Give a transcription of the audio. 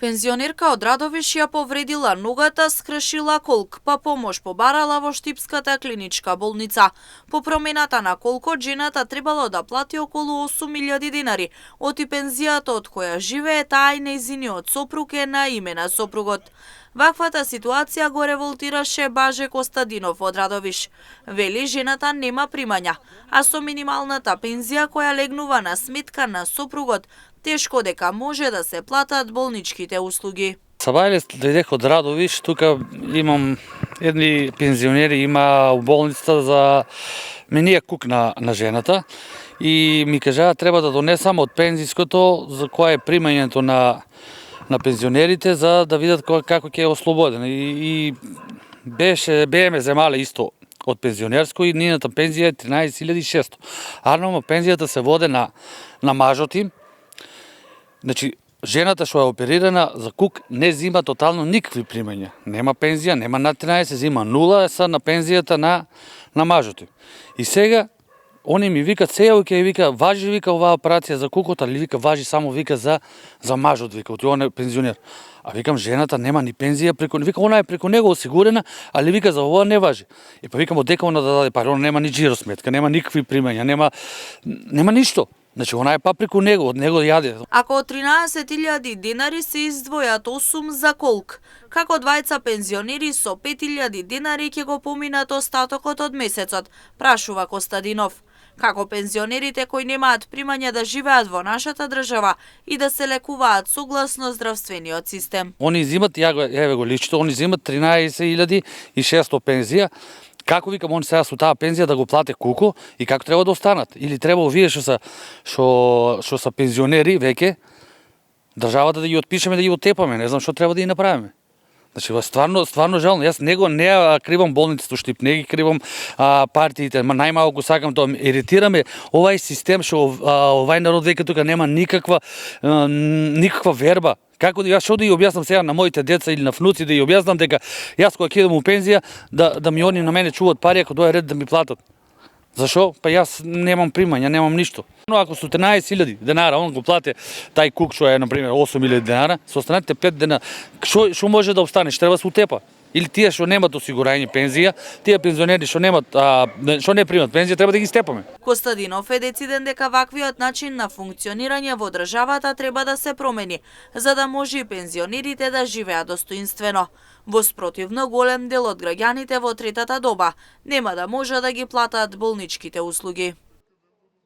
Пензионерка од Радовиш ја повредила ногата, скршила колк, па помош побарала во Штипската клиничка болница. По промената на колкот, жената требало да плати околу 8.000 денари, оти пензијата од која живее таа и нејзиниот сопруг е на име на сопругот. Ваквата ситуација го револтираше Баже Костадинов од Радовиш. Вели, жената нема примања, а со минималната пензија која легнува на сметка на сопругот, тешко дека може да се платат болничките услуги. Сабајле дојдех од Радовиш, тука имам едни пензионери, има у болницата за менија кук на жената и ми кажаа треба да донесам од пензиското за која е примањето на пензионерите за да видат како ќе е ослободен. И бееме земале исто од пензионерско и нината пензија е 13.600. Арнално пензијата се воде на мажот им. Значи, жената што е оперирана за кук не зима тотално никакви примања. Нема пензија, нема над 13, зима 0 са на пензијата на мажот им. И сега они ми викат, сега ќе вика, важи вика оваа операција за кукот, али вика важи само вика за мажот, вика, оти он е пензионер. А викам жената нема ни пензија преку, вика она е преку него осигурена, али вика за ова не важи. И па викам одека она да даде пари, она нема ни джиро сметка, нема никакви примања, нема ништо. Значи, она е па преку него, од него јаде. Ако од 13.000 денари се издвојат 8 за колк, како двајца пензионери со 5.000 денари ќе го поминат остатокот од месецот, прашува Костадинов. Како пензионерите кои немаат примања да живеат во нашата држава и да се лекуваат согласно здравствениот систем. Они зимат, еве го личто, они зимат 13.600 пензија. Како викам он сега со таа пензија да го плате куко и како треба да останат? Или треба овие што са пензионери веќе државата да ги отпишеме, да ги оттепаме, не знам што треба да ги направиме. Значи, стварно жално, јас не кривам болницата Штип, не ги кривам партиите, најмалку сакам тоа еритираме овај систем што овај народ веќе тука нема никаква верба. Како јас што да ја објаснам сега на моите деца или на внуци да ја објаснам дека јас кога ќе идам у пензија да ми они на мене чуваат пари ако дојде ред да ми платат. Зашо? Па јас немам примања, немам ништо. Но ако со 13.000 денара он го плате тај кук што е на пример 8.000 денара, со останатите 5 дена што може да обстанеш? Треба се утепа. Или тие што немат осигурање пензија, тие пензионери што не примат пензија, треба да ги степаме. Костадинов е дециден дека ваквиот начин на функционирање во државата треба да се промени, за да може и пензионерите да живеат достоинствено. Во спротивно, голем дел од граѓаните во третата доба нема да може да ги платат болничките услуги.